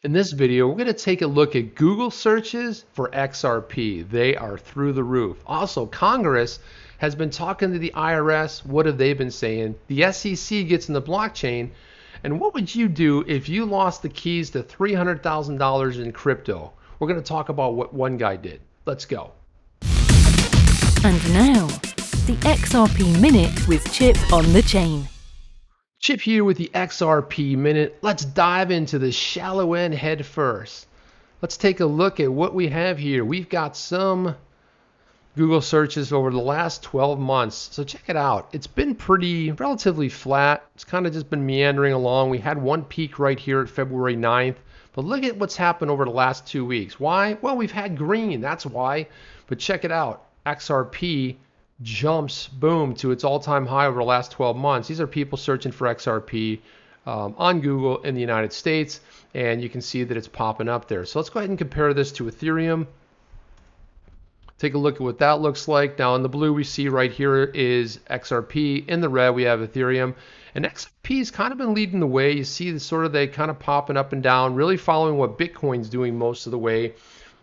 In this video, we're going to take a look at Google searches for XRP. They are through the roof. Also, Congress has been talking to the IRS. What have they been saying? The SEC gets in the blockchain. And what would you do if you lost the keys to $300,000 in crypto? We're going to talk about what one guy did. Let's go. And now, the XRP Minute with Chip on the Chain. Chip here with the XRP Minute. Let's dive into the shallow end head first. Let's take a look at what we have here. We've got some Google searches over the last 12 months. So check it out. It's been relatively flat. It's kind of just been meandering along. We had one peak right here at February 9th. But look at what's happened over the last 2 weeks. Why? Well, we've had green. That's why. But check it out. XRP jumps, boom, to its all-time high over the last 12 months. These are people searching for XRP on Google in the United States, and you can see that it's popping up there. So let's go ahead and compare this to Ethereum. Take a look at what that looks like. Now in the blue we see right here is XRP. In the red we have Ethereum. And XRP has kind of been leading the way. You see they kind of popping up and down, really following what Bitcoin's doing most of the way.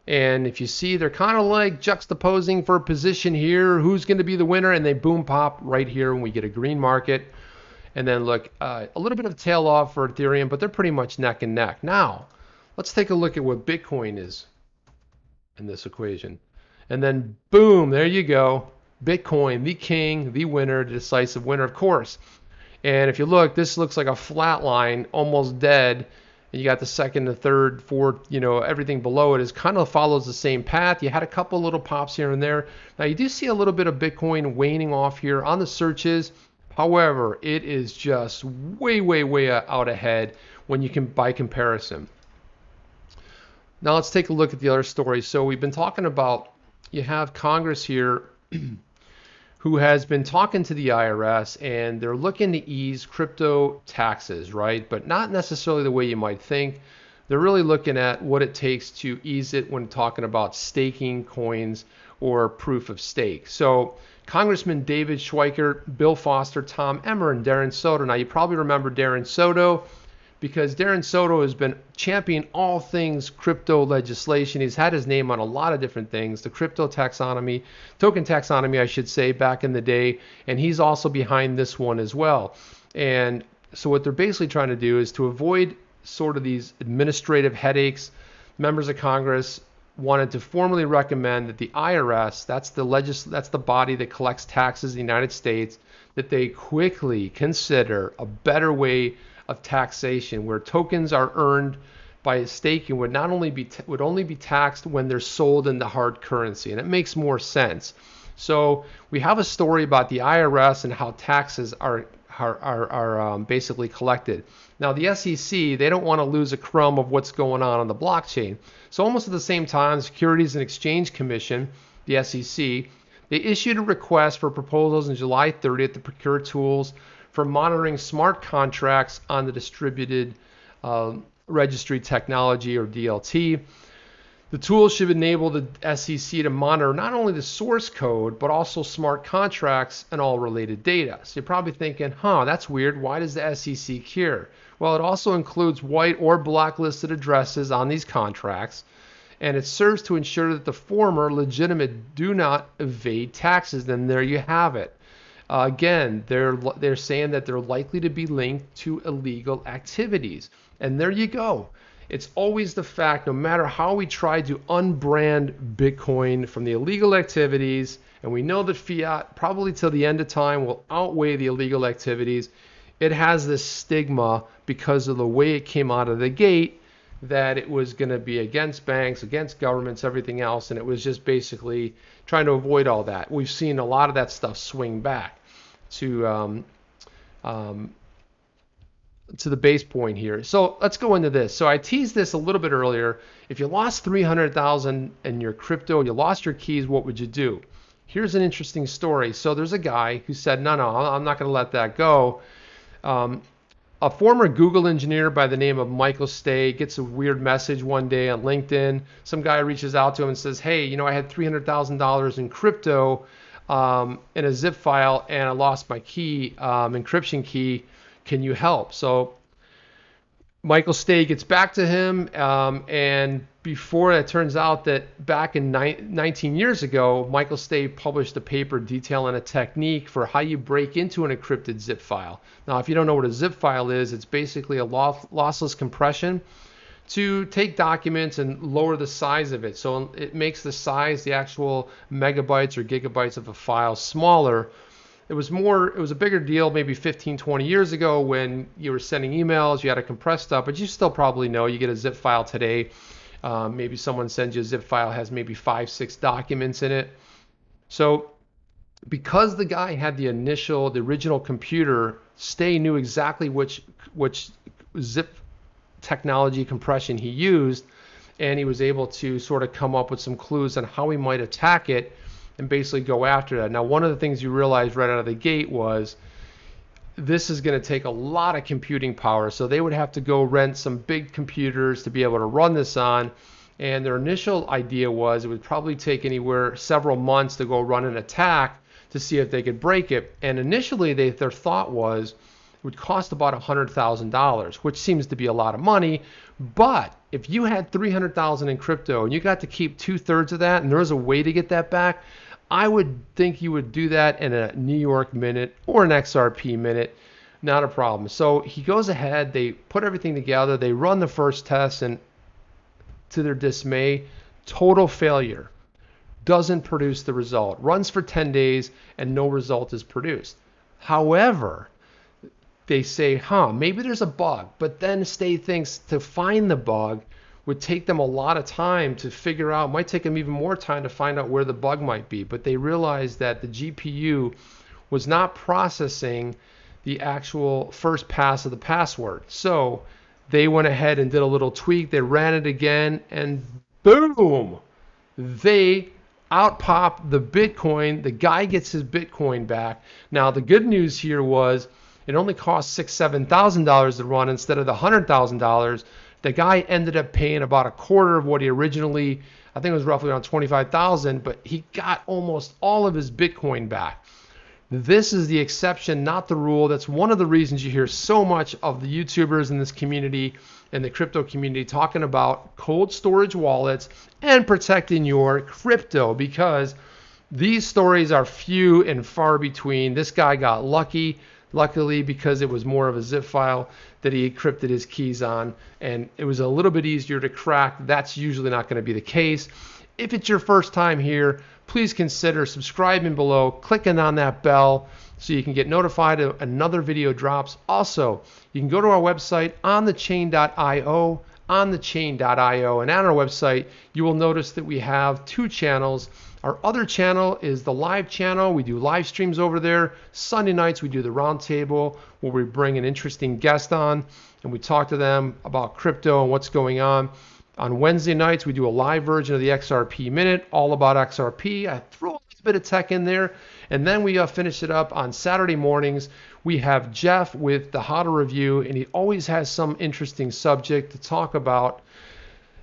And if you see, they're kind of like juxtaposing for a position here. Who's going to be the winner? And they boom pop right here when we get a green market. And then look, a little bit of tail off for Ethereum, but they're pretty much neck and neck. Now, let's take a look at what Bitcoin is in this equation. And then boom, there you go. Bitcoin, the king, the winner, the decisive winner, of course. And if you look, this looks like a flat line, almost dead. You got the second, the third, fourth, everything below it kind of follows the same path. You had a couple little pops here and there. Now you do see a little bit of Bitcoin waning off here on the searches. However, it is just way, way, way out ahead when you can by comparison. Now let's take a look at the other story. So we've been talking about, you have Congress here who has been talking to the IRS, and they're looking to ease crypto taxes, right? But not necessarily the way you might think. They're really looking at what it takes to ease it when talking about staking coins or proof of stake. So Congressman David Schweiker, Bill Foster, Tom Emmer, and Darren Soto. Now you probably remember Darren Soto because Darren Soto has been championing all things crypto legislation. He's had his name on a lot of different things, the crypto taxonomy, token taxonomy, I should say, back in the day. And he's also behind this one as well. And so what they're basically trying to do is to avoid sort of these administrative headaches. Members of Congress wanted to formally recommend that the IRS, that's the body that collects taxes in the United States, that they quickly consider a better way of taxation where tokens are earned by staking would only be taxed when they're sold in the hard currency, and it makes more sense. So we have a story about the IRS and how taxes are basically collected. Now the SEC, they don't want to lose a crumb of what's going on the blockchain. So almost at the same time, the Securities and Exchange Commission, the SEC, they issued a request for proposals on July 30th to procure tools for monitoring smart contracts on the distributed registry technology, or DLT. The tool should enable the SEC to monitor not only the source code, but also smart contracts and all related data. So you're probably thinking, that's weird. Why does the SEC care? Well, it also includes white or blacklisted addresses on these contracts, and it serves to ensure that the former legitimate do not evade taxes. Then there you have it. Again, they're saying that they're likely to be linked to illegal activities. And there you go. It's always the fact, no matter how we try to unbrand Bitcoin from the illegal activities, and we know that fiat probably till the end of time will outweigh the illegal activities, it has this stigma because of the way it came out of the gate, that it was going to be against banks, against governments, everything else, and it was just basically trying to avoid all that. We've seen a lot of that stuff swing back to the base point here. So let's go into this. So I teased this a little bit earlier. If you lost 300,000 in your crypto, you lost your keys, what would you do? Here's an interesting story. So there's a guy who said, no, I'm not going to let that go. A former Google engineer by the name of Michael Stay gets a weird message one day on LinkedIn. Some guy reaches out to him and says, hey, I had $300,000 in crypto in a zip file, and I lost my key, encryption key. Can you help? So Michael Stay gets back to him, and before it turns out that back in 19 years ago, Michael Stay published a paper detailing a technique for how you break into an encrypted zip file. Now, if you don't know what a zip file is, it's basically a lossless compression to take documents and lower the size of it. So it makes the size, the actual megabytes or gigabytes of a file smaller. It was a bigger deal maybe 15, 20 years ago when you were sending emails, you had to compress stuff, but you still probably know you get a zip file today. Maybe someone sends you a zip file, has maybe 5, 6 documents in it. So because the guy had the original computer, Stay knew exactly which zip technology compression he used, and he was able to sort of come up with some clues on how he might attack it and basically go after that. Now, one of the things you realized right out of the gate was this is going to take a lot of computing power. So they would have to go rent some big computers to be able to run this on. And their initial idea was it would probably take anywhere several months to go run an attack to see if they could break it. And initially their thought was it would cost about $100,000, which seems to be a lot of money. But if you had $300,000 in crypto and you got to keep 2/3 of that, and there was a way to get that back, I would think you would do that in a New York minute or an XRP minute, not a problem. So he goes ahead, they put everything together, they run the first test, and to their dismay, total failure. Doesn't produce the result. Runs for 10 days and no result is produced. However, they say, maybe there's a bug, but then Stay thinks to find the bug would take them a lot of time to figure out, might take them even more time to find out where the bug might be. But they realized that the GPU was not processing the actual first pass of the password. So they went ahead and did a little tweak. They ran it again, and boom, they out-pop the Bitcoin. The guy gets his Bitcoin back. Now, the good news here was it only cost $6,000, $7,000 to run instead of the $100,000. The guy ended up paying about a quarter of what he originally, I think it was roughly around $25,000, but he got almost all of his Bitcoin back. This is the exception, not the rule. That's one of the reasons you hear so much of the YouTubers in this community and the crypto community talking about cold storage wallets and protecting your crypto, because these stories are few and far between. This guy got luckily, because it was more of a zip file that he encrypted his keys on, and it was a little bit easier to crack. That's usually not going to be the case. If it's your first time here, please consider subscribing below, clicking on that bell so you can get notified if another video drops. Also, you can go to our website, onthechain.io, onthechain.io, and on our website you will notice that we have 2 channels. Our other channel is the live channel. We do live streams over there. Sunday nights we do the roundtable where we bring an interesting guest on and we talk to them about crypto and what's going on. On Wednesday nights we do a live version of the XRP Minute, all about XRP. I throw a bit of tech in there, and then we finish it up on Saturday mornings. We have Jeff with the How to Review, and he always has some interesting subject to talk about.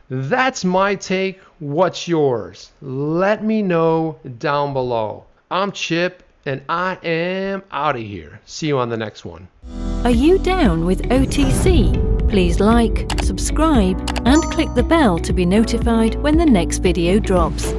That's my take. What's yours? Let me know down below. I'm Chip, and I am out of here. See you on the next one. Are you down with OTC? Please like, subscribe, and click the bell to be notified when the next video drops.